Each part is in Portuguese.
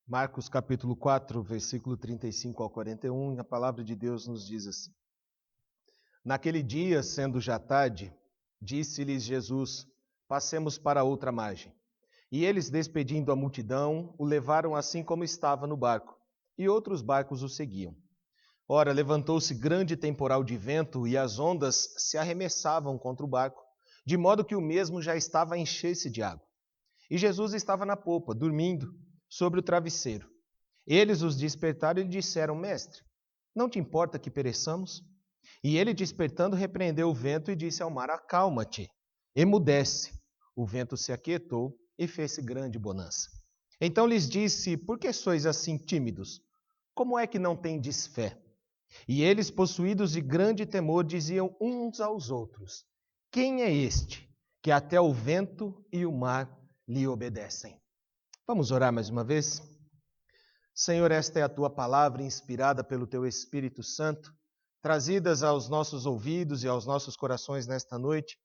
Marcos capítulo 4, versículo 35 ao 41, a palavra de Deus nos diz assim: Naquele dia, sendo já tarde, disse-lhes Jesus: Passemos para outra margem. E eles, despedindo a multidão, o levaram assim como estava no barco, e outros barcos o seguiam. Ora, levantou-se grande temporal de vento, e as ondas se arremessavam contra o barco, de modo que o mesmo já estava a encher-se de água. E Jesus estava na popa, dormindo, sobre o travesseiro. Eles os despertaram e lhe disseram: Mestre, não te importa que pereçamos? E ele, despertando, repreendeu o vento e disse ao mar: Acalma-te, emudece. O vento se aquietou e fez-se grande bonança. Então lhes disse: Por que sois assim tímidos? Como é que não tendes fé? E eles, possuídos de grande temor, diziam uns aos outros: Quem é este que até o vento e o mar lhe obedecem? Vamos orar mais uma vez? Senhor, esta é a tua palavra inspirada pelo teu Espírito Santo, trazidas aos nossos ouvidos e aos nossos corações nesta noite.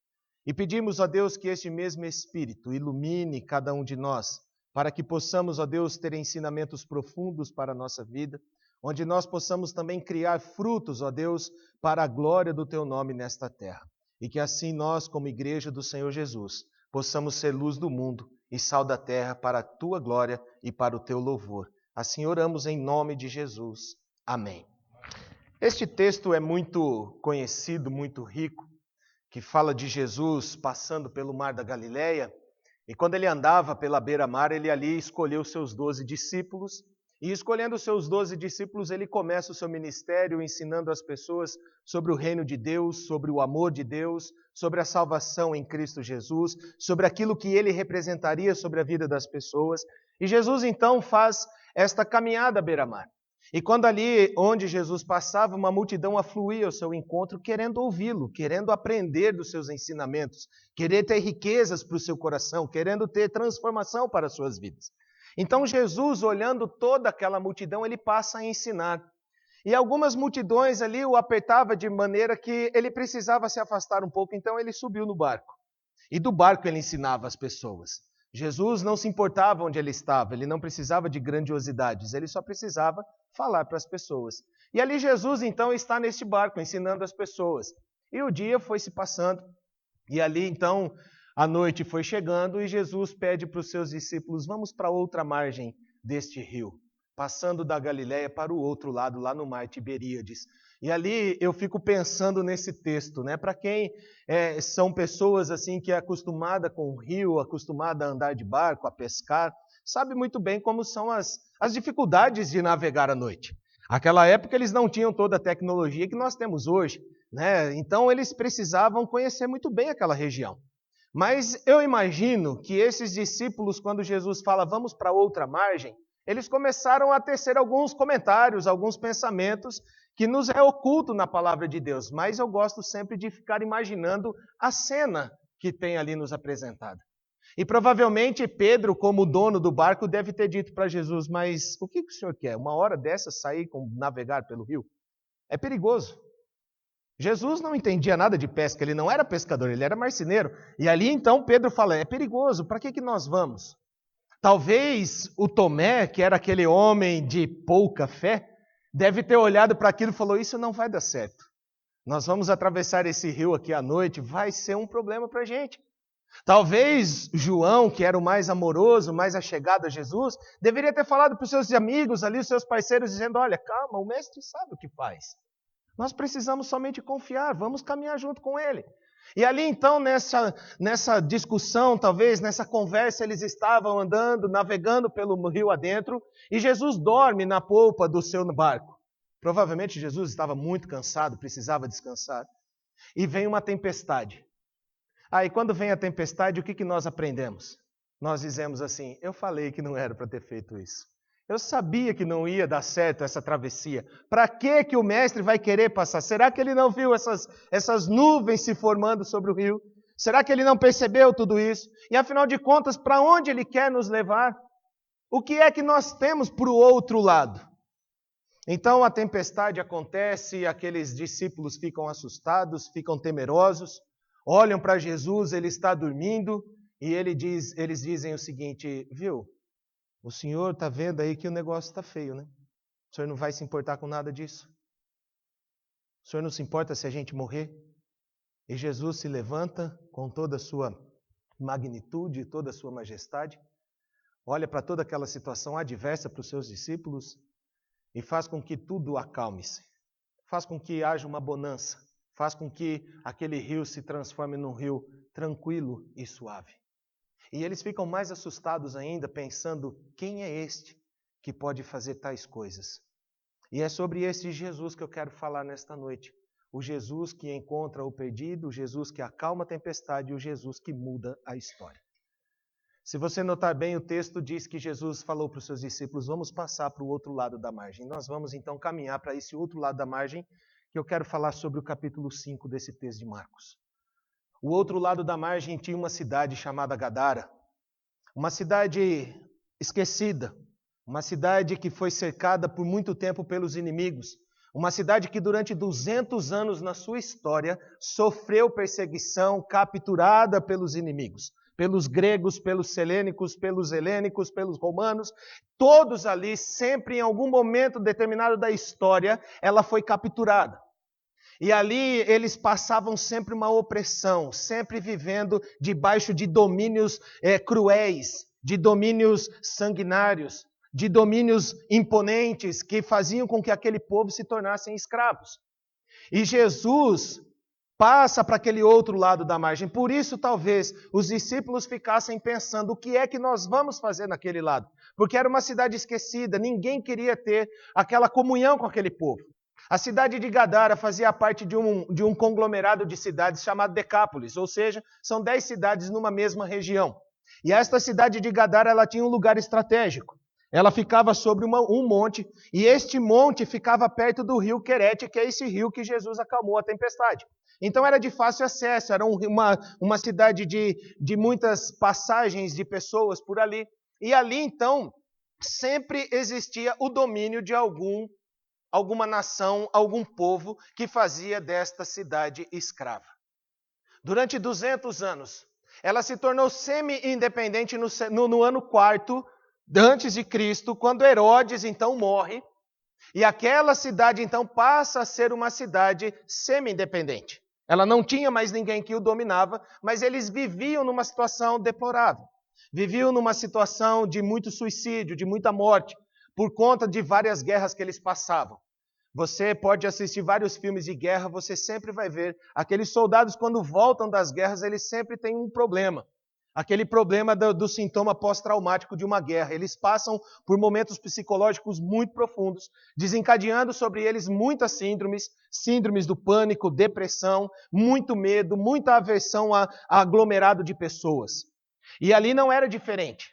E pedimos a Deus que este mesmo Espírito ilumine cada um de nós, para que possamos, ó Deus, ter ensinamentos profundos para a nossa vida, onde nós possamos também criar frutos, ó Deus, para a glória do teu nome nesta terra. E que assim nós, como igreja do Senhor Jesus, possamos ser luz do mundo e sal da terra para a tua glória e para o teu louvor. Assim oramos em nome de Jesus. Amém. Este texto é muito conhecido, muito rico, que fala de Jesus passando pelo mar da Galileia, e quando ele andava pela beira-mar, ele ali escolheu seus 12 discípulos, e escolhendo os seus 12 discípulos, ele começa o seu ministério ensinando as pessoas sobre o reino de Deus, sobre o amor de Deus, sobre a salvação em Cristo Jesus, sobre aquilo que ele representaria sobre a vida das pessoas. E Jesus então faz esta caminhada à beira-mar. E quando ali onde Jesus passava, uma multidão afluía ao seu encontro, querendo ouvi-lo, querendo aprender dos seus ensinamentos, querendo ter riquezas para o seu coração, querendo ter transformação para as suas vidas. Então Jesus, olhando toda aquela multidão, ele passa a ensinar. E algumas multidões ali o apertava de maneira que ele precisava se afastar um pouco, então ele subiu no barco. E do barco ele ensinava as pessoas. Jesus não se importava onde ele estava, ele não precisava de grandiosidades, ele só precisava falar para as pessoas. E ali Jesus então está neste barco ensinando as pessoas. E o dia foi se passando, e ali então a noite foi chegando e Jesus pede para os seus discípulos: vamos para outra margem deste rio, passando da Galileia para o outro lado, lá no mar Tiberíades. E ali eu fico pensando nesse texto, né? Para quem são pessoas assim que é acostumada com o rio, acostumada a andar de barco, a pescar, sabe muito bem como são as dificuldades de navegar à noite. Naquela época eles não tinham toda a tecnologia que nós temos hoje, né? Então eles precisavam conhecer muito bem aquela região. Mas eu imagino que esses discípulos, quando Jesus fala vamos para outra margem, eles começaram a tecer alguns comentários, alguns pensamentos que nos é oculto na palavra de Deus, mas eu gosto sempre de ficar imaginando a cena que tem ali nos apresentada. E provavelmente Pedro, como dono do barco, deve ter dito para Jesus: mas o que o senhor quer? Uma hora dessa sair navegar pelo rio? É perigoso. Jesus não entendia nada de pesca, ele não era pescador, ele era marceneiro. E ali então Pedro fala: é perigoso, para que nós vamos? Talvez o Tomé, que era aquele homem de pouca fé, deve ter olhado para aquilo e falou: isso não vai dar certo. Nós vamos atravessar esse rio aqui à noite, vai ser um problema para a gente. Talvez João, que era o mais amoroso, mais achegado a Jesus, deveria ter falado para os seus amigos ali, os seus parceiros, dizendo: olha, calma, o mestre sabe o que faz. Nós precisamos somente confiar, vamos caminhar junto com ele. E ali então, nessa discussão, talvez, nessa conversa, eles estavam andando, navegando pelo rio adentro, e Jesus dorme na polpa do seu barco. Provavelmente Jesus estava muito cansado, precisava descansar. E vem uma tempestade. Aí quando vem a tempestade, o que nós aprendemos? Nós dizemos assim: eu falei que não era para ter feito isso. Eu sabia que não ia dar certo essa travessia. Para que o mestre vai querer passar? Será que ele não viu essas nuvens se formando sobre o rio? Será que ele não percebeu tudo isso? E afinal de contas, para onde ele quer nos levar? O que é que nós temos para o outro lado? Então a tempestade acontece, aqueles discípulos ficam assustados, ficam temerosos, olham para Jesus, ele está dormindo, e eles dizem o seguinte: viu? O senhor está vendo aí que o negócio está feio, né? O senhor não vai se importar com nada disso? O senhor não se importa se a gente morrer? E Jesus se levanta com toda a sua magnitude, toda a sua majestade, olha para toda aquela situação adversa para os seus discípulos e faz com que tudo acalme-se. Faz com que haja uma bonança. Faz com que aquele rio se transforme num rio tranquilo e suave. E eles ficam mais assustados ainda, pensando, quem é este que pode fazer tais coisas? E é sobre esse Jesus que eu quero falar nesta noite. O Jesus que encontra o perdido, o Jesus que acalma a tempestade e o Jesus que muda a história. Se você notar bem, o texto diz que Jesus falou para os seus discípulos, vamos passar para o outro lado da margem. Nós vamos então caminhar para esse outro lado da margem, que eu quero falar sobre o capítulo 5 desse texto de Marcos. O outro lado da margem tinha uma cidade chamada Gadara, uma cidade esquecida, uma cidade que foi cercada por muito tempo pelos inimigos, uma cidade que durante 200 anos na sua história sofreu perseguição, capturada pelos inimigos, pelos gregos, pelos selênicos, pelos helênicos, pelos romanos, todos ali, sempre em algum momento determinado da história, ela foi capturada. E ali eles passavam sempre uma opressão, sempre vivendo debaixo de domínios cruéis, de domínios sanguinários, de domínios imponentes que faziam com que aquele povo se tornassem escravos. E Jesus passa para aquele outro lado da margem. Por isso, talvez, os discípulos ficassem pensando, o que é que nós vamos fazer naquele lado? Porque era uma cidade esquecida, ninguém queria ter aquela comunhão com aquele povo. A cidade de Gadara fazia parte de um conglomerado de cidades chamado Decápolis, ou seja, são 10 cidades numa mesma região. E esta cidade de Gadara ela tinha um lugar estratégico. Ela ficava sobre um monte, e este monte ficava perto do rio Querete, que é esse rio que Jesus acalmou a tempestade. Então era de fácil acesso, era uma cidade de muitas passagens de pessoas por ali. E ali, então, sempre existia o domínio de alguma nação, algum povo que fazia desta cidade escrava. Durante 200 anos, ela se tornou semi-independente no ano 4 antes de Cristo, quando Herodes então morre, e aquela cidade então passa a ser uma cidade semi-independente. Ela não tinha mais ninguém que o dominava, mas eles viviam numa situação deplorável. Viviam numa situação de muito suicídio, de muita morte, por conta de várias guerras que eles passavam. Você pode assistir vários filmes de guerra, você sempre vai ver aqueles soldados quando voltam das guerras, eles sempre têm um problema. Aquele problema do sintoma pós-traumático de uma guerra. Eles passam por momentos psicológicos muito profundos, desencadeando sobre eles muitas síndromes do pânico, depressão, muito medo, muita aversão a aglomerado de pessoas. E ali não era diferente.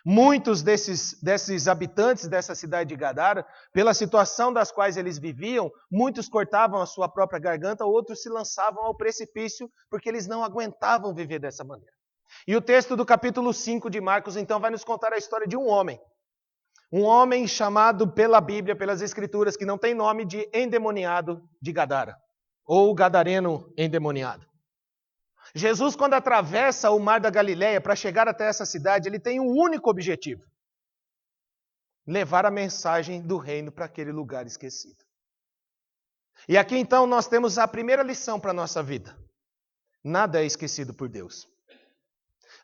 Muitos desses habitantes dessa cidade de Gadara, pela situação das quais eles viviam, muitos cortavam a sua própria garganta, outros se lançavam ao precipício porque eles não aguentavam viver dessa maneira. E o texto do capítulo 5 de Marcos, então, vai nos contar a história de um homem chamado pela Bíblia, pelas Escrituras, que não tem nome, de endemoniado de Gadara, ou gadareno endemoniado. Jesus, quando atravessa o mar da Galileia para chegar até essa cidade, ele tem um único objetivo: levar a mensagem do reino para aquele lugar esquecido. E aqui então nós temos a primeira lição para a nossa vida: nada é esquecido por Deus.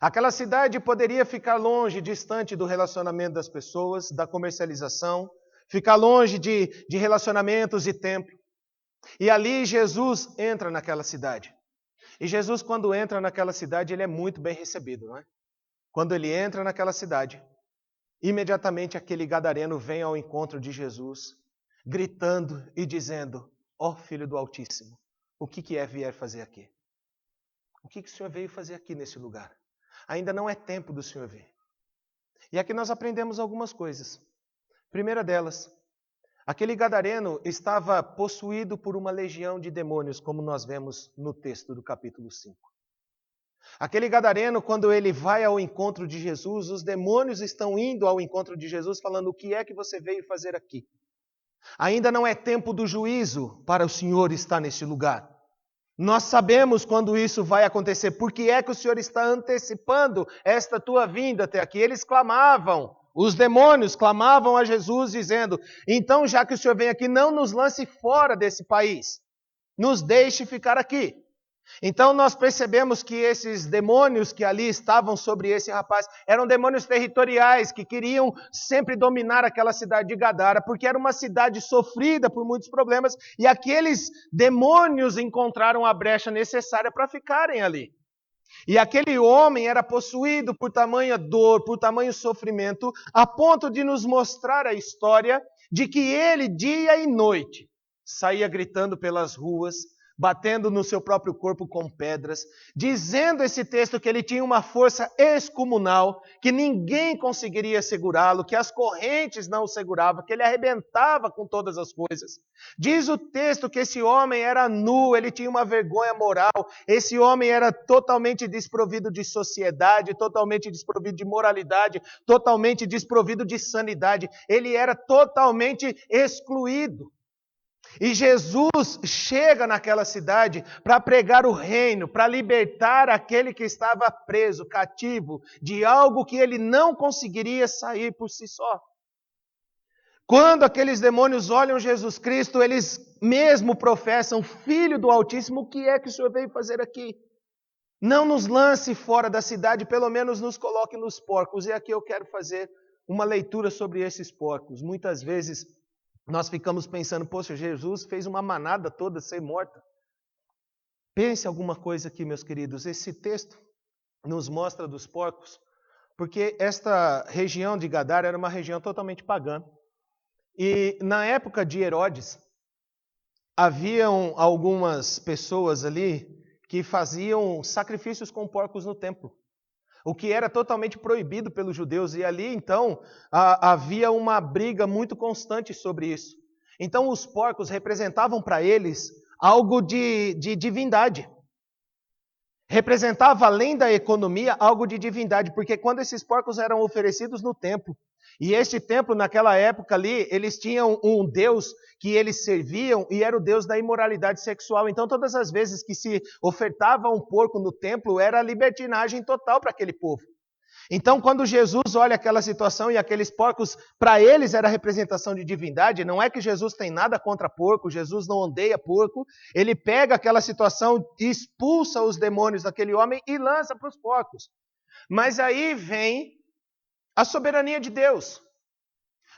Aquela cidade poderia ficar longe, distante do relacionamento das pessoas, da comercialização, ficar longe de relacionamentos e templo. E ali Jesus entra naquela cidade. E Jesus, quando entra naquela cidade, ele é muito bem recebido, não é? Quando ele entra naquela cidade, imediatamente aquele gadareno vem ao encontro de Jesus, gritando e dizendo: ó Filho do Altíssimo, o que é vier fazer aqui? O que o Senhor veio fazer aqui nesse lugar? Ainda não é tempo do Senhor vir. E aqui nós aprendemos algumas coisas. Primeira delas, aquele gadareno estava possuído por uma legião de demônios, como nós vemos no texto do capítulo 5. Aquele gadareno, quando ele vai ao encontro de Jesus, os demônios estão indo ao encontro de Jesus, falando: o que é que você veio fazer aqui? Ainda não é tempo do juízo para o Senhor estar neste lugar. Nós sabemos quando isso vai acontecer. Por que é que o Senhor está antecipando esta tua vinda até aqui? Eles clamavam Os demônios clamavam a Jesus dizendo: então, já que o Senhor vem aqui, não nos lance fora desse país. Nos deixe ficar aqui. Então nós percebemos que esses demônios que ali estavam sobre esse rapaz eram demônios territoriais que queriam sempre dominar aquela cidade de Gadara, porque era uma cidade sofrida por muitos problemas e aqueles demônios encontraram a brecha necessária para ficarem ali. E aquele homem era possuído por tamanha dor, por tamanho sofrimento, a ponto de nos mostrar a história de que ele, dia e noite, saía gritando pelas ruas, batendo no seu próprio corpo com pedras, dizendo esse texto que ele tinha uma força excomunal, que ninguém conseguiria segurá-lo, que as correntes não o seguravam, que ele arrebentava com todas as coisas. Diz o texto que esse homem era nu, ele tinha uma vergonha moral, esse homem era totalmente desprovido de sociedade, totalmente desprovido de moralidade, totalmente desprovido de sanidade, ele era totalmente excluído. E Jesus chega naquela cidade para pregar o reino, para libertar aquele que estava preso, cativo, de algo que ele não conseguiria sair por si só. Quando aqueles demônios olham Jesus Cristo, eles mesmo professam: Filho do Altíssimo, o que é que o Senhor veio fazer aqui? Não nos lance fora da cidade, pelo menos nos coloque nos porcos. E aqui eu quero fazer uma leitura sobre esses porcos. Muitas vezes nós ficamos pensando: poxa, Jesus fez uma manada toda ser morta. Pense alguma coisa aqui, meus queridos. Esse texto nos mostra dos porcos, porque esta região de Gadara era uma região totalmente pagã. E na época de Herodes, haviam algumas pessoas ali que faziam sacrifícios com porcos no templo, o que era totalmente proibido pelos judeus. E ali, então, havia uma briga muito constante sobre isso. Então, os porcos representavam para eles algo de divindade. Representava, além da economia, algo de divindade, porque quando esses porcos eram oferecidos no templo, e este templo, naquela época ali, eles tinham um deus que eles serviam, e era o deus da imoralidade sexual. Então, todas as vezes que se ofertava um porco no templo, era libertinagem total para aquele povo. Então, quando Jesus olha aquela situação e aqueles porcos, para eles era representação de divindade, não é que Jesus tem nada contra porco, Jesus não odeia porco, ele pega aquela situação, expulsa os demônios daquele homem e lança para os porcos. Mas aí vem a soberania de Deus.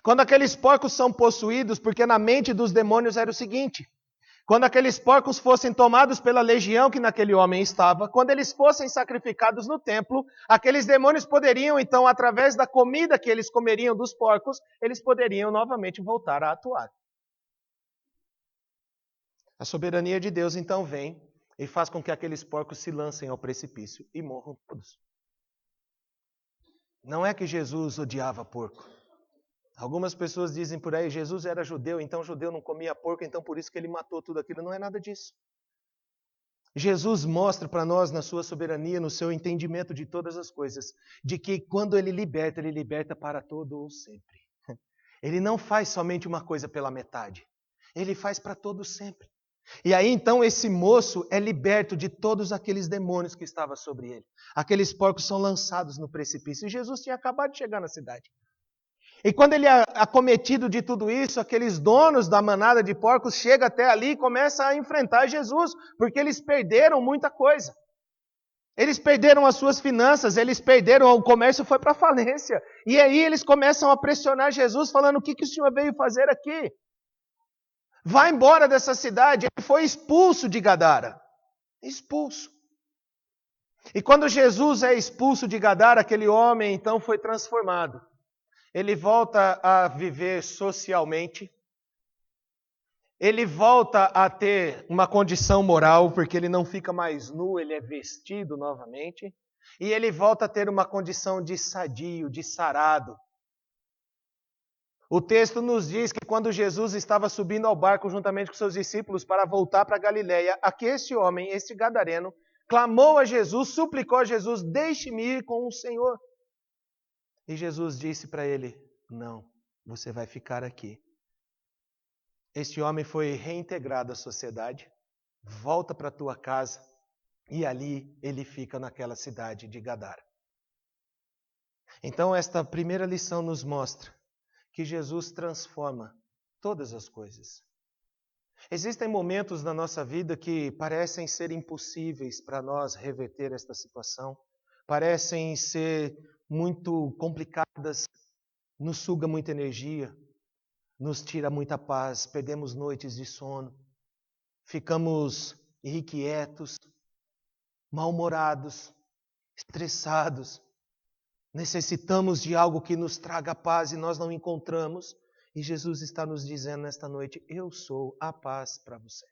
Quando aqueles porcos são possuídos, porque na mente dos demônios era o seguinte: quando aqueles porcos fossem tomados pela legião que naquele homem estava, quando eles fossem sacrificados no templo, aqueles demônios poderiam, então, através da comida que eles comeriam dos porcos, eles poderiam novamente voltar a atuar. A soberania de Deus, então, vem e faz com que aqueles porcos se lancem ao precipício e morram todos. Não é que Jesus odiava porco. Algumas pessoas dizem por aí: Jesus era judeu, então judeu não comia porco, então por isso que ele matou tudo aquilo. Não é nada disso. Jesus mostra para nós, na sua soberania, no seu entendimento de todas as coisas, de que quando ele liberta para todo ou sempre. Ele não faz somente uma coisa pela metade. Ele faz para todo sempre. E aí então esse moço é liberto de todos aqueles demônios que estavam sobre ele. Aqueles porcos são lançados no precipício. E Jesus tinha acabado de chegar na cidade. E quando ele é acometido de tudo isso, aqueles donos da manada de porcos chegam até ali e começam a enfrentar Jesus, porque eles perderam muita coisa. Eles perderam as suas finanças, eles perderam, o comércio foi para falência. E aí eles começam a pressionar Jesus, falando: o que o senhor veio fazer aqui? Vai embora dessa cidade. Ele foi expulso de Gadara. Expulso. E quando Jesus é expulso de Gadara, aquele homem então foi transformado. Ele volta a viver socialmente, ele volta a ter uma condição moral, porque ele não fica mais nu, ele é vestido novamente, e ele volta a ter uma condição de sadio, de sarado. O texto nos diz que quando Jesus estava subindo ao barco juntamente com seus discípulos para voltar para Galiléia, aqui esse homem, esse gadareno, clamou a Jesus, suplicou a Jesus: deixe-me ir com o Senhor. E Jesus disse para ele: não, você vai ficar aqui. Este homem foi reintegrado à sociedade, volta para a tua casa, e ali ele fica naquela cidade de Gadara. Então, esta primeira lição nos mostra que Jesus transforma todas as coisas. Existem momentos na nossa vida que parecem ser impossíveis para nós reverter esta situação, parecem ser muito complicadas, nos suga muita energia, nos tira muita paz, perdemos noites de sono, ficamos irrequietos, mal-humorados, estressados, necessitamos de algo que nos traga paz e nós não encontramos. E Jesus está nos dizendo nesta noite: eu sou a paz para você.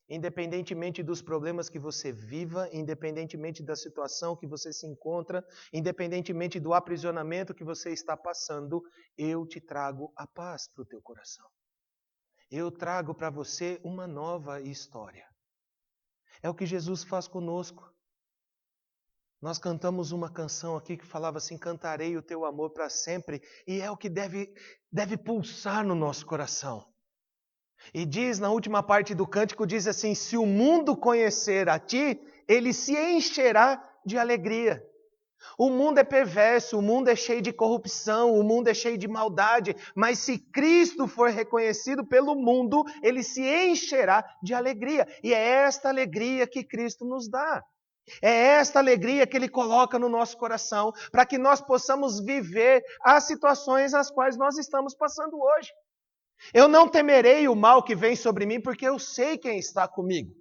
Independentemente dos problemas que você viva, independentemente da situação que você se encontra, independentemente do aprisionamento que você está passando, eu te trago a paz para o teu coração. Eu trago para você uma nova história. É o que Jesus faz conosco. Nós cantamos uma canção aqui que falava assim: cantarei o teu amor para sempre, e é o que deve pulsar no nosso coração. E diz na última parte do cântico, diz assim: se o mundo conhecer a ti, ele se encherá de alegria. O mundo é perverso, o mundo é cheio de corrupção, o mundo é cheio de maldade, mas se Cristo for reconhecido pelo mundo, ele se encherá de alegria. E é esta alegria que Cristo nos dá. É esta alegria que Ele coloca no nosso coração, para que nós possamos viver as situações às quais nós estamos passando hoje. Eu não temerei o mal que vem sobre mim, porque eu sei quem está comigo.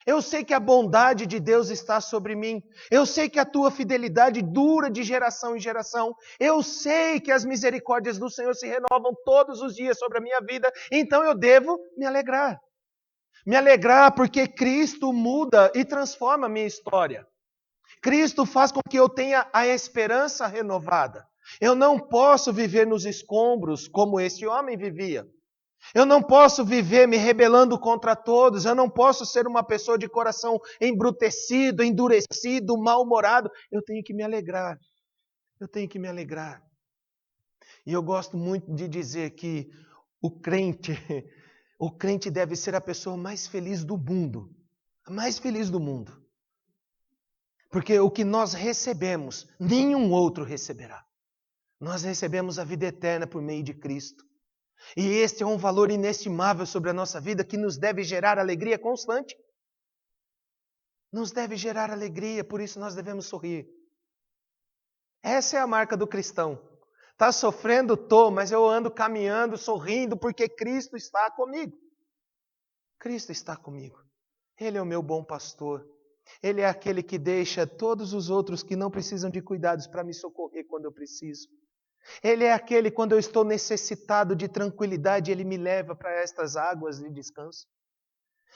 Eu sei que a bondade de Deus está sobre mim. Eu sei que a tua fidelidade dura de geração em geração. Eu sei que as misericórdias do Senhor se renovam todos os dias sobre a minha vida. Então eu devo me alegrar. Me alegrar porque Cristo muda e transforma a minha história. Cristo faz com que eu tenha a esperança renovada. Eu não posso viver nos escombros como esse homem vivia. Eu não posso viver me rebelando contra todos. Eu não posso ser uma pessoa de coração embrutecido, endurecido, mal-humorado. Eu tenho que me alegrar. Eu tenho que me alegrar. E eu gosto muito de dizer que o crente deve ser a pessoa mais feliz do mundo. A mais feliz do mundo. Porque o que nós recebemos, nenhum outro receberá. Nós recebemos a vida eterna por meio de Cristo. E este é um valor inestimável sobre a nossa vida que nos deve gerar alegria constante. Nos deve gerar alegria, por isso nós devemos sorrir. Essa é a marca do cristão. Está sofrendo? Tô, mas eu ando caminhando, sorrindo, porque Cristo está comigo. Cristo está comigo. Ele é o meu bom pastor. Ele é aquele que deixa todos os outros que não precisam de cuidados para me socorrer quando eu preciso. Ele é aquele, quando eu estou necessitado de tranquilidade, Ele me leva para estas águas de descanso.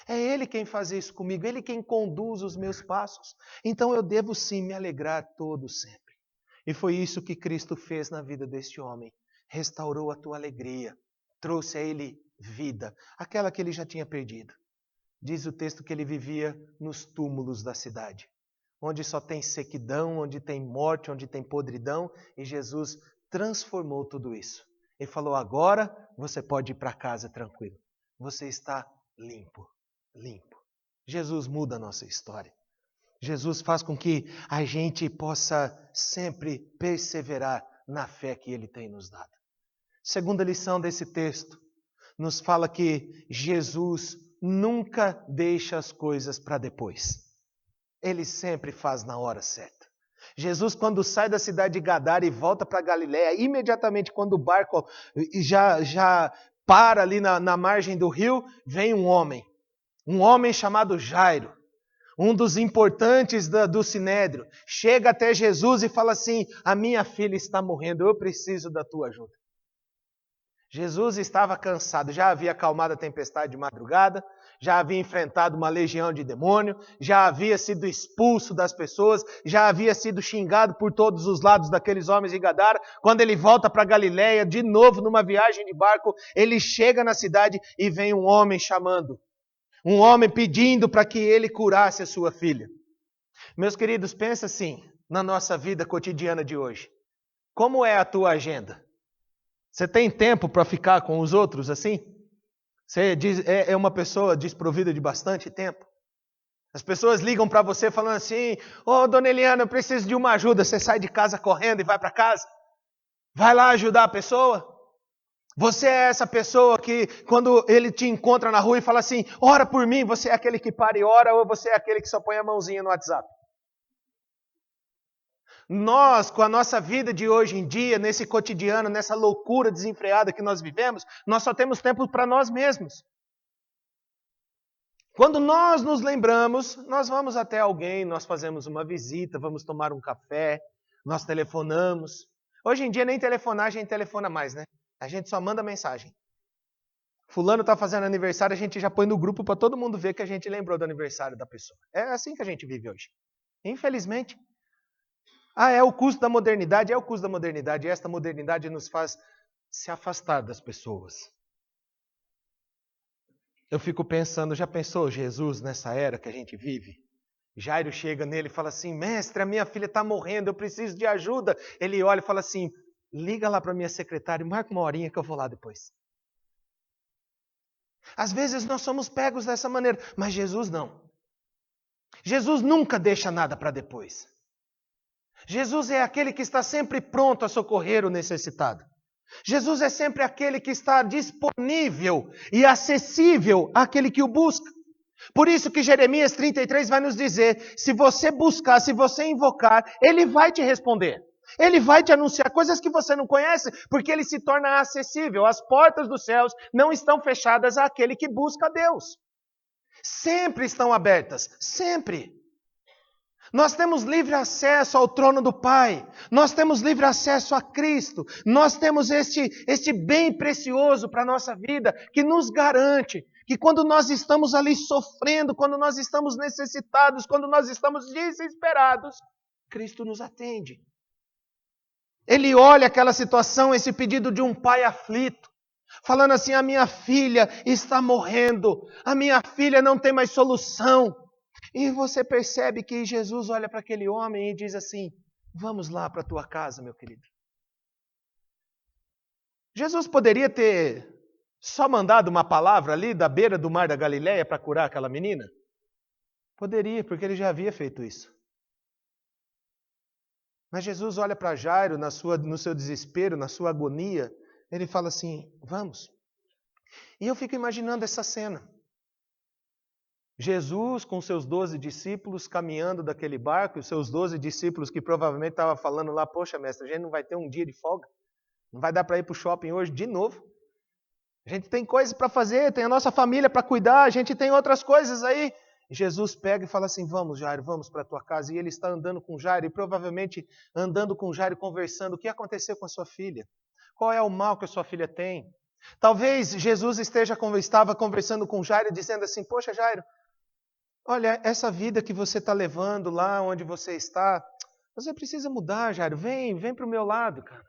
É Ele quem faz isso comigo, Ele quem conduz os meus passos. Então eu devo sim me alegrar todo sempre. E foi isso que Cristo fez na vida deste homem. Restaurou a tua alegria, trouxe a ele vida, aquela que ele já tinha perdido. Diz o texto que ele vivia nos túmulos da cidade, onde só tem sequidão, onde tem morte, onde tem podridão, e Jesus transformou tudo isso. Ele falou: agora você pode ir para casa tranquilo. Você está limpo, limpo. Jesus muda a nossa história. Jesus faz com que a gente possa sempre perseverar na fé que Ele tem nos dado. Segunda lição desse texto, nos fala que Jesus nunca deixa as coisas para depois. Ele sempre faz na hora certa. Jesus, quando sai da cidade de Gadara e volta para Galiléia, imediatamente quando o barco já para ali na margem do rio, vem um homem chamado Jairo, um dos importantes do Sinédrio, chega até Jesus e fala assim: a minha filha está morrendo, eu preciso da tua ajuda. Jesus estava cansado, já havia acalmado a tempestade de madrugada, já havia enfrentado uma legião de demônio, já havia sido expulso das pessoas, já havia sido xingado por todos os lados daqueles homens de Gadara. Quando ele volta para Galiléia, de novo numa viagem de barco, ele chega na cidade e vem um homem chamando, um homem pedindo para que ele curasse a sua filha. Meus queridos, pensa assim, na nossa vida cotidiana de hoje. Como é a tua agenda? Você tem tempo para ficar com os outros assim? Você é uma pessoa desprovida de bastante tempo? As pessoas ligam para você falando assim: ô, dona Eliana, eu preciso de uma ajuda. Você sai de casa correndo e vai para casa? Vai lá ajudar a pessoa? Você é essa pessoa que, quando ele te encontra na rua e fala assim: ora por mim, você é aquele que para e ora, ou você é aquele que só põe a mãozinha no WhatsApp? Nós, com a nossa vida de hoje em dia, nesse cotidiano, nessa loucura desenfreada que nós vivemos, nós só temos tempo para nós mesmos. Quando nós nos lembramos, nós vamos até alguém, nós fazemos uma visita, vamos tomar um café, nós telefonamos. Hoje em dia nem telefonar a gente telefona mais, né? A gente só manda mensagem. Fulano está fazendo aniversário, a gente já põe no grupo para todo mundo ver que a gente lembrou do aniversário da pessoa. É assim que a gente vive hoje. Infelizmente. É o custo da modernidade, é o custo da modernidade. E esta modernidade nos faz se afastar das pessoas. Eu fico pensando, já pensou Jesus nessa era que a gente vive? Jairo chega nele e fala assim: mestre, a minha filha está morrendo, eu preciso de ajuda. Ele olha e fala assim: liga lá para minha secretária e marca uma horinha que eu vou lá depois. Às vezes nós somos pegos dessa maneira, mas Jesus não. Jesus nunca deixa nada para depois. Jesus é aquele que está sempre pronto a socorrer o necessitado. Jesus é sempre aquele que está disponível e acessível àquele que o busca. Por isso que Jeremias 33 vai nos dizer: se você buscar, se você invocar, Ele vai te responder. Ele vai te anunciar coisas que você não conhece, porque Ele se torna acessível. As portas dos céus não estão fechadas àquele que busca a Deus. Sempre estão abertas, sempre. Nós temos livre acesso ao trono do Pai, nós temos livre acesso a Cristo, nós temos este bem precioso para a nossa vida, que nos garante que quando nós estamos ali sofrendo, quando nós estamos necessitados, quando nós estamos desesperados, Cristo nos atende. Ele olha aquela situação, esse pedido de um pai aflito, falando assim: a minha filha está morrendo, a minha filha não tem mais solução. E você percebe que Jesus olha para aquele homem e diz assim: vamos lá para a tua casa, meu querido. Jesus poderia ter só mandado uma palavra ali da beira do mar da Galileia para curar aquela menina? Poderia, porque ele já havia feito isso. Mas Jesus olha para Jairo no seu desespero, na sua agonia, ele fala assim: vamos. E eu fico imaginando essa cena. Jesus com seus 12 discípulos caminhando daquele barco, e os seus 12 discípulos que provavelmente estavam falando lá: poxa, mestre, a gente não vai ter um dia de folga? Não vai dar para ir para o shopping hoje de novo? A gente tem coisas para fazer, tem a nossa família para cuidar, a gente tem outras coisas aí. E Jesus pega e fala assim: vamos, Jairo, vamos para a tua casa. E ele está andando com Jairo, e provavelmente andando com Jairo, conversando. O que aconteceu com a sua filha? Qual é o mal que a sua filha tem? Talvez Jesus estava conversando com Jairo, dizendo assim: poxa, Jairo, olha, essa vida que você está levando lá onde você está, você precisa mudar, Jairo. Vem para o meu lado, cara.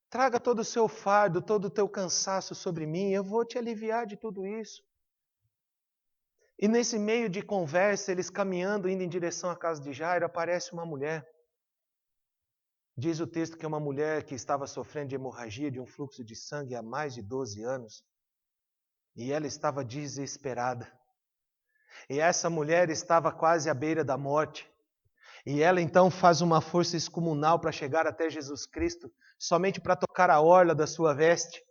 Traga todo o seu fardo, todo o teu cansaço sobre mim, eu vou te aliviar de tudo isso. E nesse meio de conversa, eles caminhando, indo em direção à casa de Jairo, aparece uma mulher. Diz o texto que é uma mulher que estava sofrendo de hemorragia, de um fluxo de sangue há mais de 12 anos. E ela estava desesperada. E essa mulher estava quase à beira da morte. E ela então faz uma força excomunal para chegar até Jesus Cristo, somente para tocar a orla da sua veste.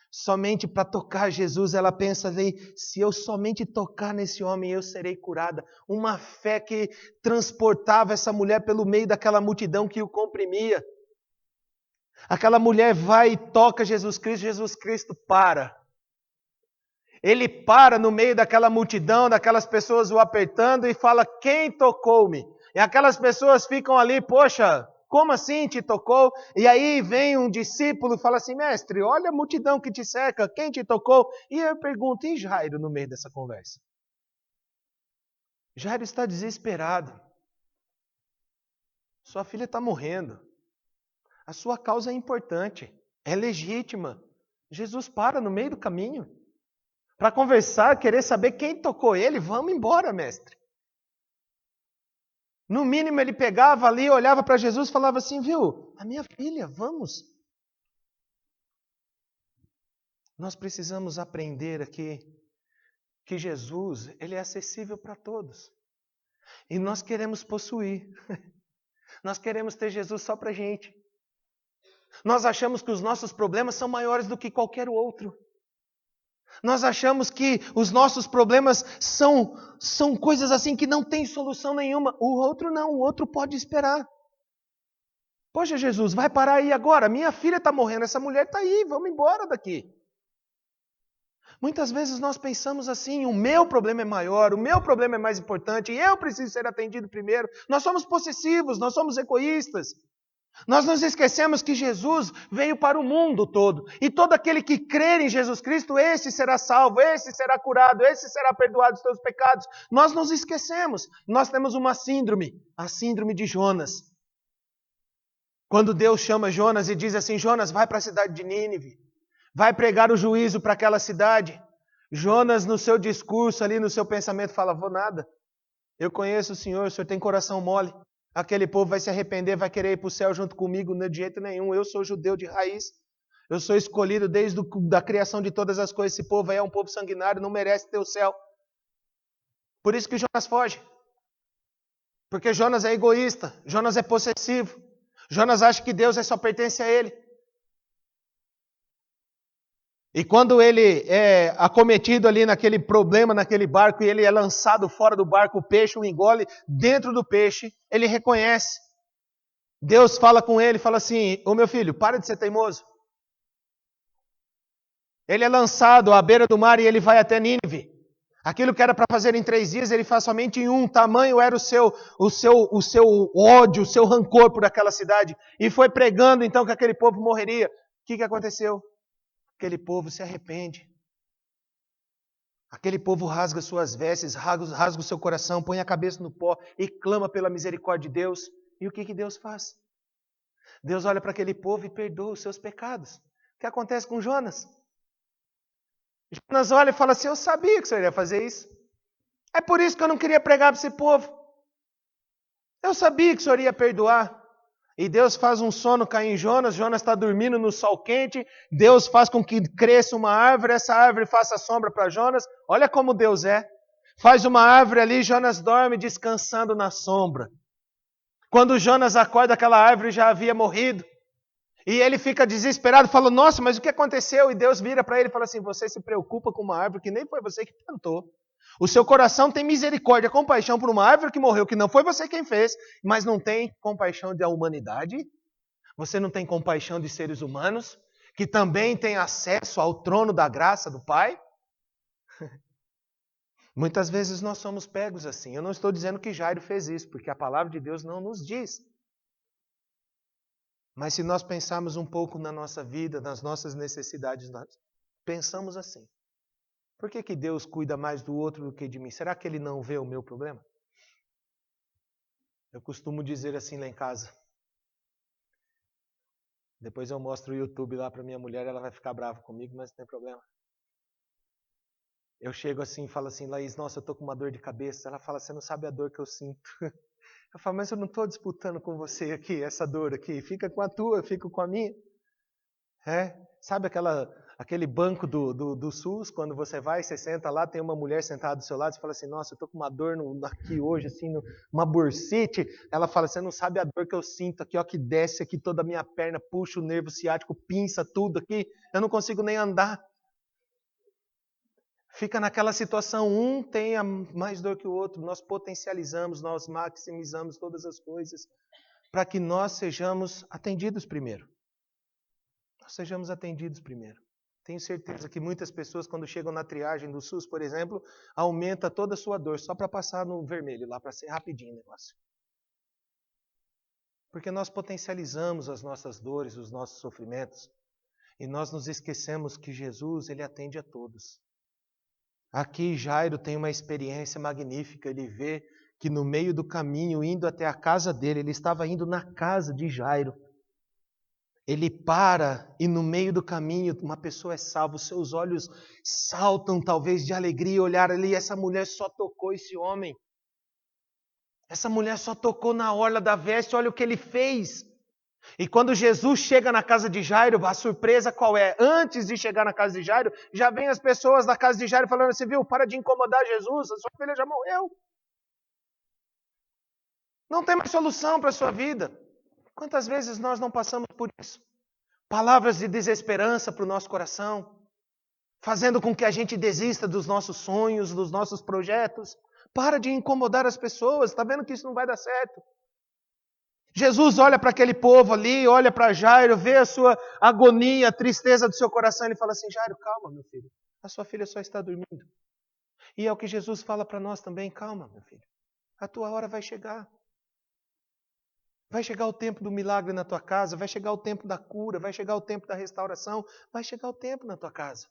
Somente para tocar Jesus, ela pensa ali: se eu somente tocar nesse homem, eu serei curada. Uma fé que transportava essa mulher pelo meio daquela multidão que o comprimia. Aquela mulher vai e toca Jesus Cristo para. Ele para no meio daquela multidão, daquelas pessoas o apertando e fala: quem tocou-me? E aquelas pessoas ficam ali: poxa, como assim te tocou? E aí vem um discípulo e fala assim: mestre, olha a multidão que te cerca, quem te tocou? E eu pergunto: e Jairo no meio dessa conversa? Jairo está desesperado. Sua filha está morrendo. A sua causa é importante, é legítima. Jesus para no meio do caminho para conversar, querer saber quem tocou ele. Vamos embora, mestre. No mínimo ele pegava ali, olhava para Jesus e falava assim: viu, a minha filha, vamos. Nós precisamos aprender aqui que Jesus, ele é acessível para todos. E nós queremos possuir. Nós queremos ter Jesus só para a gente. Nós achamos que os nossos problemas são maiores do que qualquer outro. Nós achamos que os nossos problemas são coisas assim que não tem solução nenhuma. O outro não, o outro pode esperar. Poxa, Jesus, vai parar aí agora. Minha filha está morrendo, essa mulher está aí, vamos embora daqui. Muitas vezes nós pensamos assim, o meu problema é maior, o meu problema é mais importante, e eu preciso ser atendido primeiro. Nós somos possessivos, nós somos egoístas. Nós nos esquecemos que Jesus veio para o mundo todo. E todo aquele que crer em Jesus Cristo, esse será salvo, esse será curado, esse será perdoado dos seus pecados. Nós nos esquecemos. Nós temos uma síndrome, a síndrome de Jonas. Quando Deus chama Jonas e diz assim, Jonas, vai para a cidade de Nínive. Vai pregar o juízo para aquela cidade. Jonas, no seu discurso ali, no seu pensamento, fala, vou nada. Eu conheço o senhor tem coração mole. Aquele povo vai se arrepender, vai querer ir para o céu junto comigo, não de jeito nenhum. Eu sou judeu de raiz. Eu sou escolhido desde a criação de todas as coisas. Esse povo aí é um povo sanguinário, não merece ter o céu. Por isso que Jonas foge. Porque Jonas é egoísta, Jonas é possessivo. Jonas acha que Deus só pertence a ele. E quando ele é acometido ali naquele problema, naquele barco, e ele é lançado fora do barco, o peixe o engole, dentro do peixe, ele reconhece. Deus fala com ele, fala assim, ô meu filho, para de ser teimoso. Ele é lançado à beira do mar e ele vai até Nínive. Aquilo que era para fazer em 3 dias, ele faz somente em 1. Tamanho era o seu ódio, o seu rancor por aquela cidade. E foi pregando então que aquele povo morreria. O que aconteceu? Aquele povo se arrepende. Aquele povo rasga suas vestes, rasga o seu coração, põe a cabeça no pó e clama pela misericórdia de Deus. E o que Deus faz? Deus olha para aquele povo e perdoa os seus pecados. O que acontece com Jonas? Jonas olha e fala assim, eu sabia que o senhor ia fazer isso. É por isso que eu não queria pregar para esse povo. Eu sabia que o senhor ia perdoar. E Deus faz um sono cair em Jonas, Jonas está dormindo no sol quente, Deus faz com que cresça uma árvore, essa árvore faça sombra para Jonas. Olha como Deus é. Faz uma árvore ali, Jonas dorme descansando na sombra. Quando Jonas acorda, aquela árvore já havia morrido. E ele fica desesperado, fala, nossa, mas o que aconteceu? E Deus vira para ele e fala assim, você se preocupa com uma árvore que nem foi você que plantou. O seu coração tem misericórdia, compaixão por uma árvore que morreu, que não foi você quem fez, mas não tem compaixão da humanidade? Você não tem compaixão de seres humanos, que também têm acesso ao trono da graça do Pai? Muitas vezes nós somos pegos assim. Eu não estou dizendo que Jairo fez isso, porque a palavra de Deus não nos diz. Mas se nós pensarmos um pouco na nossa vida, nas nossas necessidades, nós pensamos assim. Por que Deus cuida mais do outro do que de mim? Será que Ele não vê o meu problema? Eu costumo dizer assim lá em casa. Depois eu mostro o YouTube lá para minha mulher, ela vai ficar brava comigo, mas não tem problema. Eu chego assim e falo assim, Laís, nossa, eu estou com uma dor de cabeça. Ela fala, você não sabe a dor que eu sinto. Eu falo, mas eu não estou disputando com você aqui, essa dor aqui. Fica com a tua, eu fico com a minha. Sabe aquele banco do SUS, quando você vai, você senta lá, tem uma mulher sentada do seu lado, você fala assim, nossa, eu estou com uma dor aqui hoje, assim, uma bursite. Ela fala, você não sabe a dor que eu sinto aqui, ó, que desce aqui toda a minha perna, puxa o nervo ciático, pinça tudo aqui, eu não consigo nem andar. Fica naquela situação, um tem mais dor que o outro, nós potencializamos, nós maximizamos todas as coisas, para que nós sejamos atendidos primeiro. Sejamos atendidos primeiro. Tenho certeza que muitas pessoas, quando chegam na triagem do SUS, por exemplo, aumenta toda a sua dor, só para passar no vermelho, lá para ser rapidinho o negócio. Porque nós potencializamos as nossas dores, os nossos sofrimentos, e nós nos esquecemos que Jesus, Ele atende a todos. Aqui Jairo tem uma experiência magnífica, ele vê que no meio do caminho, indo até a casa dele, ele estava indo na casa de Jairo. Ele para e no meio do caminho uma pessoa é salva, os seus olhos saltam talvez de alegria, olhar ali, essa mulher só tocou esse homem. Essa mulher só tocou na orla da veste, olha o que ele fez. E quando Jesus chega na casa de Jairo, a surpresa qual é? Antes de chegar na casa de Jairo, já vem as pessoas da casa de Jairo falando assim, viu, para de incomodar Jesus, a sua filha já morreu. Não tem mais solução para a sua vida. Quantas vezes nós não passamos por isso? Palavras de desesperança para o nosso coração, fazendo com que a gente desista dos nossos sonhos, dos nossos projetos. Para de incomodar as pessoas, está vendo que isso não vai dar certo. Jesus olha para aquele povo ali, olha para Jairo, vê a sua agonia, a tristeza do seu coração, ele fala assim, Jairo, calma, meu filho, a sua filha só está dormindo. E é o que Jesus fala para nós também, calma, meu filho, a tua hora vai chegar. Vai chegar o tempo do milagre na tua casa, vai chegar o tempo da cura, vai chegar o tempo da restauração, vai chegar o tempo na tua casa.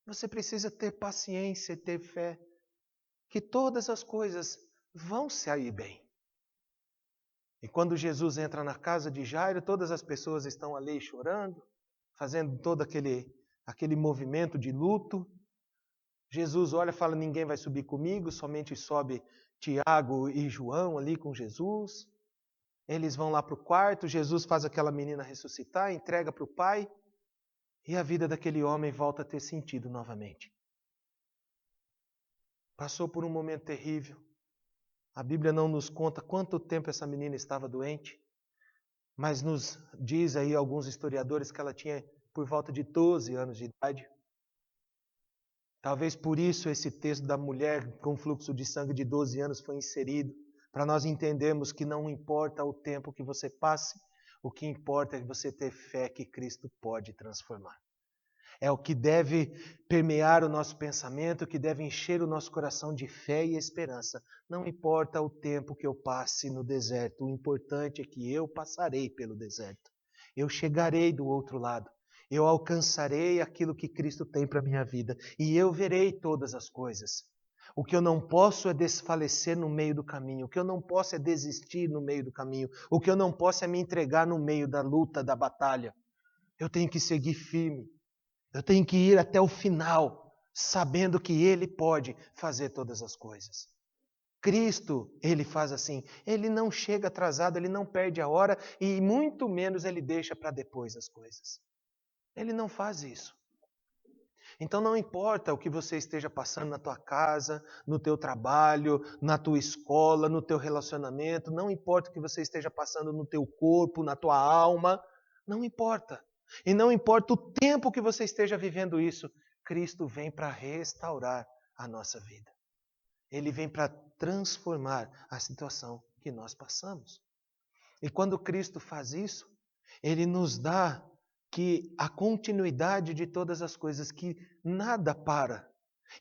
Você precisa ter paciência e ter fé, que todas as coisas vão sair bem. E quando Jesus entra na casa de Jairo, todas as pessoas estão ali chorando, fazendo todo aquele movimento de luto. Jesus olha e fala, ninguém vai subir comigo, somente sobe Tiago e João ali com Jesus. Eles vão lá para o quarto, Jesus faz aquela menina ressuscitar, entrega para o pai, e a vida daquele homem volta a ter sentido novamente. Passou por um momento terrível. A Bíblia não nos conta quanto tempo essa menina estava doente, mas nos diz aí alguns historiadores que ela tinha por volta de 12 anos de idade. Talvez por isso esse texto da mulher com fluxo de sangue de 12 anos foi inserido, para nós entendermos que não importa o tempo que você passe, o que importa é você ter fé que Cristo pode transformar. É o que deve permear o nosso pensamento, o que deve encher o nosso coração de fé e esperança. Não importa o tempo que eu passe no deserto, o importante é que eu passarei pelo deserto. Eu chegarei do outro lado. Eu alcançarei aquilo que Cristo tem para a minha vida. E eu verei todas as coisas. O que eu não posso é desfalecer no meio do caminho. O que eu não posso é desistir no meio do caminho. O que eu não posso é me entregar no meio da luta, da batalha. Eu tenho que seguir firme. Eu tenho que ir até o final, sabendo que Ele pode fazer todas as coisas. Cristo, Ele faz assim. Ele não chega atrasado, Ele não perde a hora e muito menos Ele deixa para depois as coisas. Ele não faz isso. Então não importa o que você esteja passando na tua casa, no teu trabalho, na tua escola, no teu relacionamento, não importa o que você esteja passando no teu corpo, na tua alma, não importa. E não importa o tempo que você esteja vivendo isso, Cristo vem para restaurar a nossa vida. Ele vem para transformar a situação que nós passamos. E quando Cristo faz isso, Ele nos dá que a continuidade de todas as coisas, que nada para.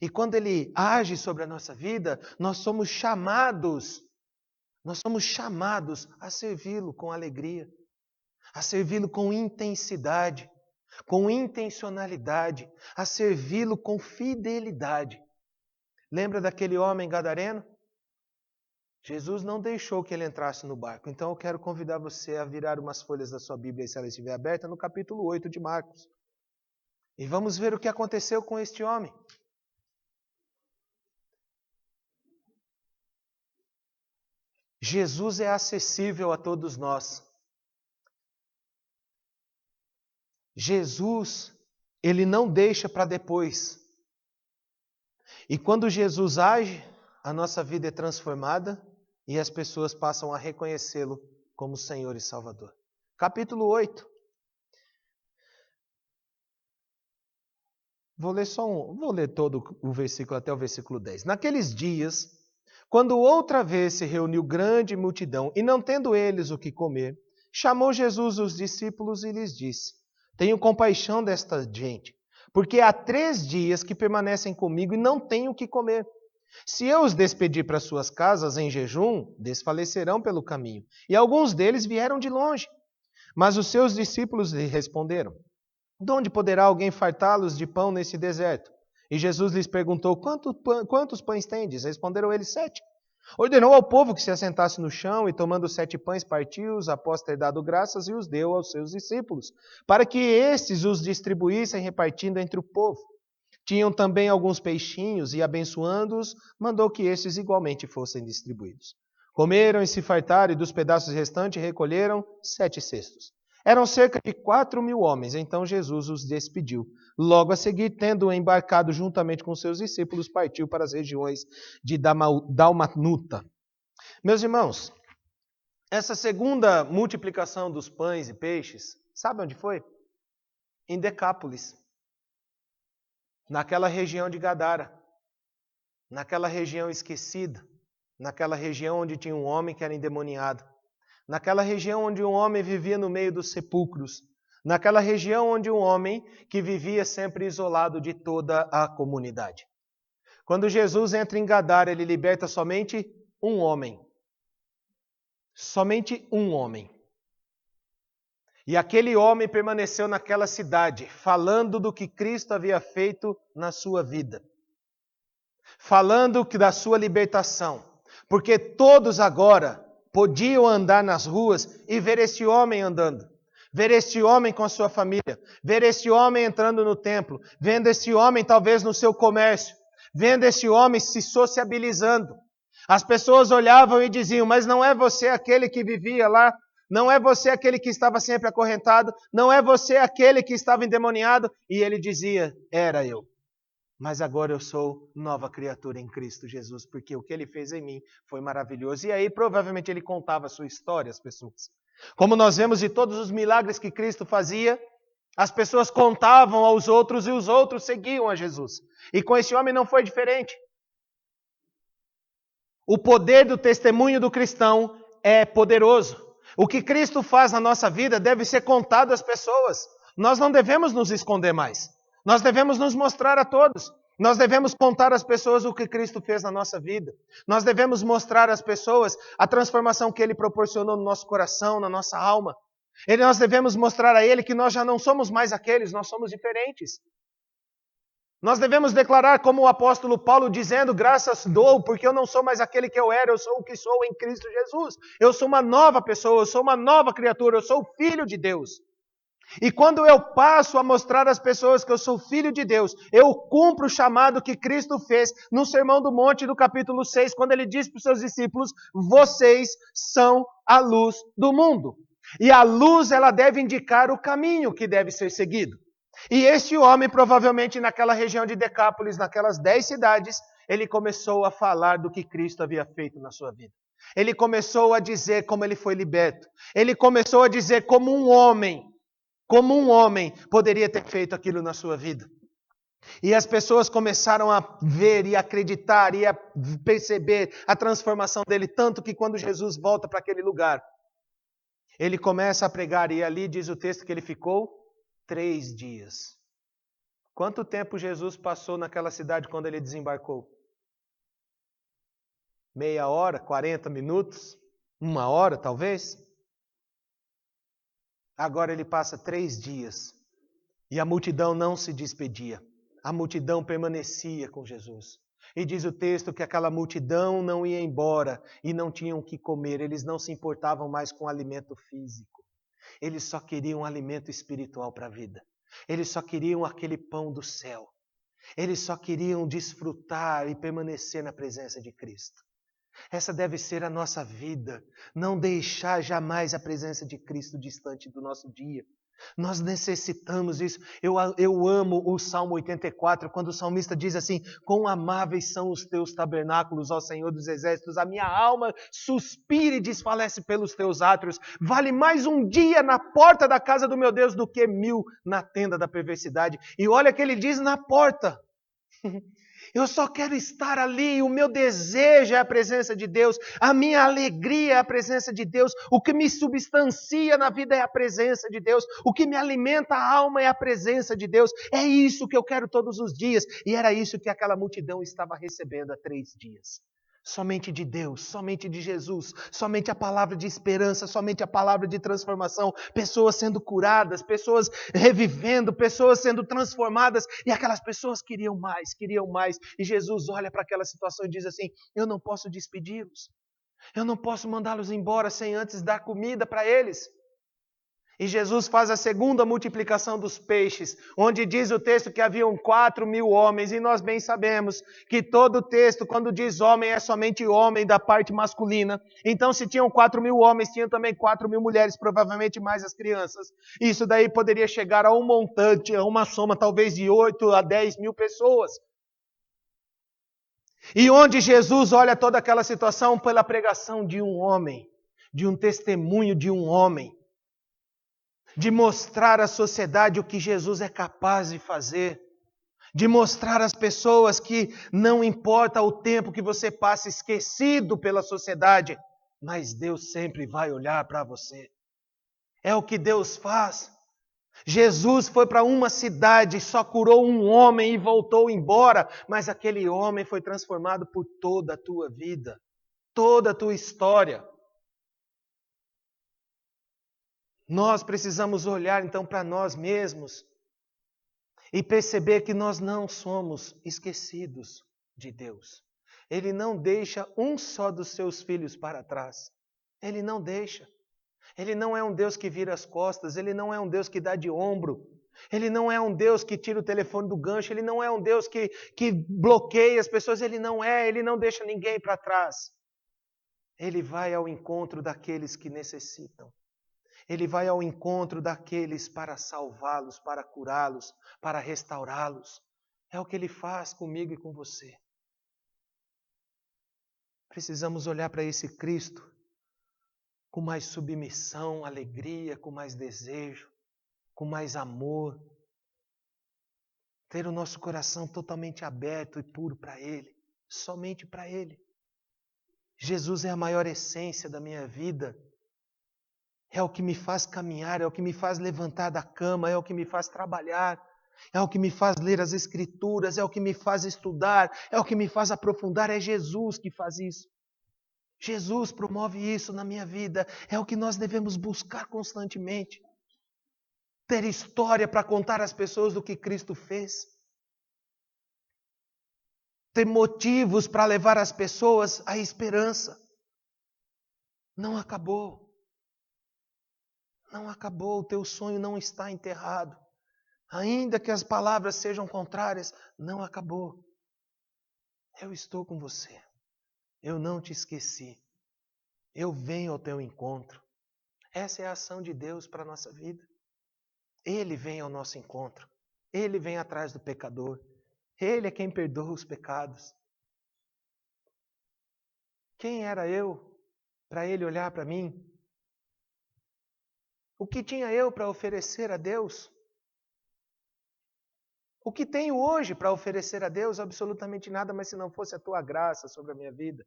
E quando Ele age sobre a nossa vida, nós somos chamados a servi-lo com alegria, a servi-lo com intensidade, com intencionalidade, a servi-lo com fidelidade. Lembra daquele homem gadareno? Jesus não deixou que ele entrasse no barco. Então eu quero convidar você a virar umas folhas da sua Bíblia, se ela estiver aberta, no capítulo 8 de Marcos. E vamos ver o que aconteceu com este homem. Jesus é acessível a todos nós. Jesus, Ele não deixa para depois. E quando Jesus age, a nossa vida é transformada e as pessoas passam a reconhecê-lo como Senhor e Salvador. Capítulo 8. Vou ler todo o versículo até o versículo 10. Naqueles dias, quando outra vez se reuniu grande multidão e não tendo eles o que comer, chamou Jesus os discípulos e lhes disse: Tenho compaixão desta gente, porque há 3 dias que permanecem comigo e não têm o que comer. Se eu os despedir para suas casas em jejum, desfalecerão pelo caminho. E alguns deles vieram de longe. Mas os seus discípulos lhe responderam: De onde poderá alguém fartá-los de pão nesse deserto? E Jesus lhes perguntou: Quantos pães tendes? Responderam eles: 7. Ordenou ao povo que se assentasse no chão e, tomando 7 pães, partiu-os após ter dado graças e os deu aos seus discípulos, para que estes os distribuíssem repartindo entre o povo. Tinham também alguns peixinhos e, abençoando-os, mandou que estes igualmente fossem distribuídos. Comeram e se fartaram, e dos pedaços restantes recolheram 7 cestos. Eram cerca de 4.000 homens. Então Jesus os despediu. Logo a seguir, tendo embarcado juntamente com seus discípulos, partiu para as regiões de Dalmanuta. Meus irmãos, essa segunda multiplicação dos pães e peixes, sabe onde foi? Em Decápolis, naquela região de Gadara, naquela região esquecida, naquela região onde tinha um homem que era endemoniado, naquela região onde um homem vivia no meio dos sepulcros, naquela região onde um homem que vivia sempre isolado de toda a comunidade. Quando Jesus entra em Gadara, ele liberta somente um homem. Somente um homem. E aquele homem permaneceu naquela cidade, falando do que Cristo havia feito na sua vida. Falando da sua libertação. Porque todos agora podiam andar nas ruas e ver este homem andando. Ver este homem com a sua família. Ver este homem entrando no templo. Vendo este homem talvez no seu comércio. Vendo este homem se sociabilizando. As pessoas olhavam e diziam, mas não é você aquele que vivia lá? Não é você aquele que estava sempre acorrentado? Não é você aquele que estava endemoniado? E ele dizia, era eu. Mas agora eu sou nova criatura em Cristo Jesus, porque o que ele fez em mim foi maravilhoso. E aí provavelmente ele contava a sua história às pessoas. Como nós vemos de todos os milagres que Cristo fazia, as pessoas contavam aos outros e os outros seguiam a Jesus. E com esse homem não foi diferente. O poder do testemunho do cristão é poderoso. O que Cristo faz na nossa vida deve ser contado às pessoas. Nós não devemos nos esconder mais. Nós devemos nos mostrar a todos. Nós devemos contar às pessoas o que Cristo fez na nossa vida. Nós devemos mostrar às pessoas a transformação que Ele proporcionou no nosso coração, na nossa alma. Nós devemos mostrar a Ele que nós já não somos mais aqueles, nós somos diferentes. Nós devemos declarar como o apóstolo Paulo dizendo, graças dou, porque eu não sou mais aquele que eu era, eu sou o que sou em Cristo Jesus. Eu sou uma nova pessoa, eu sou uma nova criatura, eu sou filho de Deus. E quando eu passo a mostrar às pessoas que eu sou filho de Deus, eu cumpro o chamado que Cristo fez no Sermão do Monte do capítulo 6, quando ele diz para os seus discípulos, vocês são a luz do mundo. E a luz, ela deve indicar o caminho que deve ser seguido. E este homem, provavelmente naquela região de Decápolis, naquelas 10 cidades, ele começou a falar do que Cristo havia feito na sua vida. Ele começou a dizer como ele foi liberto. Ele começou a dizer como um homem poderia ter feito aquilo na sua vida. E as pessoas começaram a ver e acreditar e a perceber a transformação dele, tanto que quando Jesus volta para aquele lugar, ele começa a pregar e ali diz o texto que ele ficou 3 dias. Quanto tempo Jesus passou naquela cidade quando ele desembarcou? Meia hora, 40 minutos, 1 hora talvez? Agora ele passa 3 dias e a multidão não se despedia. A multidão permanecia com Jesus. E diz o texto que aquela multidão não ia embora e não tinham o que comer. Eles não se importavam mais com o alimento físico. Eles só queriam um alimento espiritual para a vida. Eles só queriam aquele pão do céu. Eles só queriam desfrutar e permanecer na presença de Cristo. Essa deve ser a nossa vida. Não deixar jamais a presença de Cristo distante do nosso dia. Nós necessitamos disso. Eu amo o Salmo 84, quando o salmista diz assim, quão amáveis são os teus tabernáculos, ó Senhor dos Exércitos, a minha alma suspira e desfalece pelos teus átrios. Vale mais um dia na porta da casa do meu Deus do que 1000 na tenda da perversidade. E olha que ele diz na porta. Eu só quero estar ali, o meu desejo é a presença de Deus, a minha alegria é a presença de Deus, o que me substancia na vida é a presença de Deus, o que me alimenta a alma é a presença de Deus, é isso que eu quero todos os dias, e era isso que aquela multidão estava recebendo há 3 dias. Somente de Deus, somente de Jesus, somente a palavra de esperança, somente a palavra de transformação, pessoas sendo curadas, pessoas revivendo, pessoas sendo transformadas, e aquelas pessoas queriam mais, e Jesus olha para aquela situação e diz assim, eu não posso despedi-los, eu não posso mandá-los embora sem antes dar comida para eles. E Jesus faz a segunda multiplicação dos peixes, onde diz o texto que haviam 4.000 homens, e nós bem sabemos que todo o texto, quando diz homem, é somente homem da parte masculina. Então, se tinham 4.000 homens, tinham também 4.000 mulheres, provavelmente mais as crianças. Isso daí poderia chegar a um montante, a uma soma talvez de 8 a 10 mil pessoas. E onde Jesus olha toda aquela situação pela pregação de um homem, de um testemunho de um homem, de mostrar à sociedade o que Jesus é capaz de fazer, de mostrar às pessoas que não importa o tempo que você passe esquecido pela sociedade, mas Deus sempre vai olhar para você. É o que Deus faz. Jesus foi para uma cidade, só curou um homem e voltou embora, mas aquele homem foi transformado por toda a tua vida, toda a tua história. Nós precisamos olhar então para nós mesmos e perceber que nós não somos esquecidos de Deus. Ele não deixa um só dos seus filhos para trás. Ele não deixa. Ele não é um Deus que vira as costas, Ele não é um Deus que dá de ombro, Ele não é um Deus que tira o telefone do gancho, Ele não é um Deus que bloqueia as pessoas, Ele não deixa ninguém para trás. Ele vai ao encontro daqueles que necessitam. Ele vai ao encontro daqueles para salvá-los, para curá-los, para restaurá-los. É o que Ele faz comigo e com você. Precisamos olhar para esse Cristo com mais submissão, alegria, com mais desejo, com mais amor. Ter o nosso coração totalmente aberto e puro para Ele, somente para Ele. Jesus é a maior essência da minha vida. É o que me faz caminhar, é o que me faz levantar da cama, é o que me faz trabalhar, é o que me faz ler as Escrituras, é o que me faz estudar, é o que me faz aprofundar. É Jesus que faz isso. Jesus promove isso na minha vida. É o que nós devemos buscar constantemente. Ter história para contar às pessoas do que Cristo fez. Ter motivos para levar as pessoas à esperança. Não acabou. Não acabou. O teu sonho não está enterrado. Ainda que as palavras sejam contrárias, não acabou. Eu estou com você. Eu não te esqueci. Eu venho ao teu encontro. Essa é a ação de Deus para a nossa vida. Ele vem ao nosso encontro. Ele vem atrás do pecador. Ele é quem perdoa os pecados. Quem era eu para Ele olhar para mim? O que tinha eu para oferecer a Deus? O que tenho hoje para oferecer a Deus? Absolutamente nada, mas se não fosse a tua graça sobre a minha vida,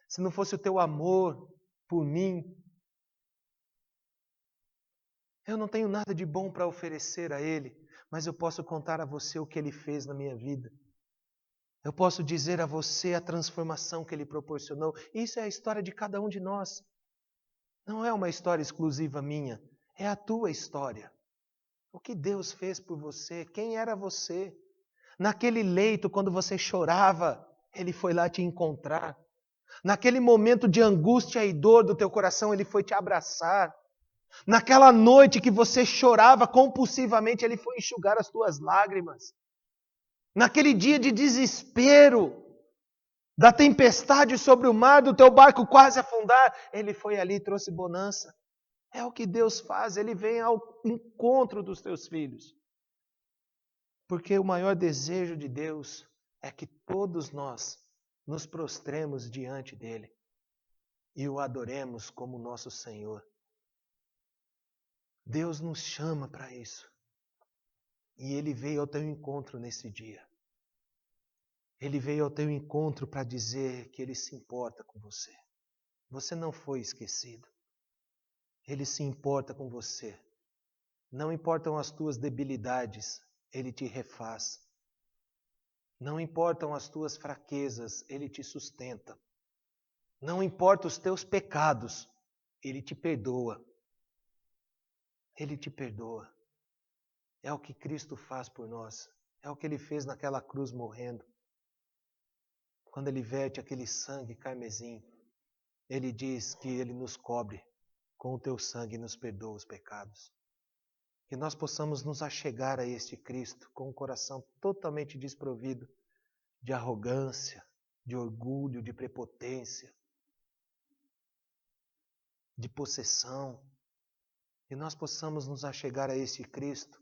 se não fosse o teu amor por mim, eu não tenho nada de bom para oferecer a Ele, mas eu posso contar a você o que Ele fez na minha vida. Eu posso dizer a você a transformação que Ele proporcionou. Isso é a história de cada um de nós. Não é uma história exclusiva minha, é a tua história. O que Deus fez por você, quem era você? Naquele leito, quando você chorava, Ele foi lá te encontrar. Naquele momento de angústia e dor do teu coração, Ele foi te abraçar. Naquela noite que você chorava compulsivamente, Ele foi enxugar as tuas lágrimas. Naquele dia de desespero, da tempestade sobre o mar, do teu barco quase afundar, Ele foi ali e trouxe bonança. É o que Deus faz, Ele vem ao encontro dos teus filhos. Porque o maior desejo de Deus é que todos nós nos prostremos diante dEle e o adoremos como nosso Senhor. Deus nos chama para isso. E Ele veio ao teu encontro nesse dia. Ele veio ao teu encontro para dizer que Ele se importa com você. Você não foi esquecido. Ele se importa com você. Não importam as tuas debilidades, Ele te refaz. Não importam as tuas fraquezas, Ele te sustenta. Não importam os teus pecados, Ele te perdoa. Ele te perdoa. É o que Cristo faz por nós. É o que Ele fez naquela cruz morrendo. Quando Ele verte aquele sangue carmesim, Ele diz que Ele nos cobre com o teu sangue e nos perdoa os pecados. Que nós possamos nos achegar a este Cristo com um coração totalmente desprovido de arrogância, de orgulho, de prepotência, de possessão. Que nós possamos nos achegar a este Cristo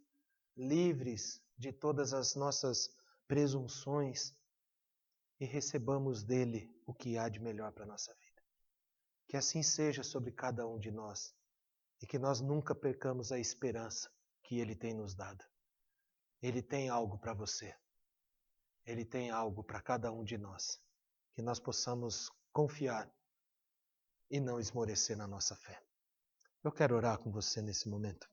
livres de todas as nossas presunções e recebamos dele o que há de melhor para a nossa vida. Que assim seja sobre cada um de nós e que nós nunca percamos a esperança que ele tem nos dado. Ele tem algo para você. Ele tem algo para cada um de nós. Que nós possamos confiar e não esmorecer na nossa fé. Eu quero orar com você nesse momento.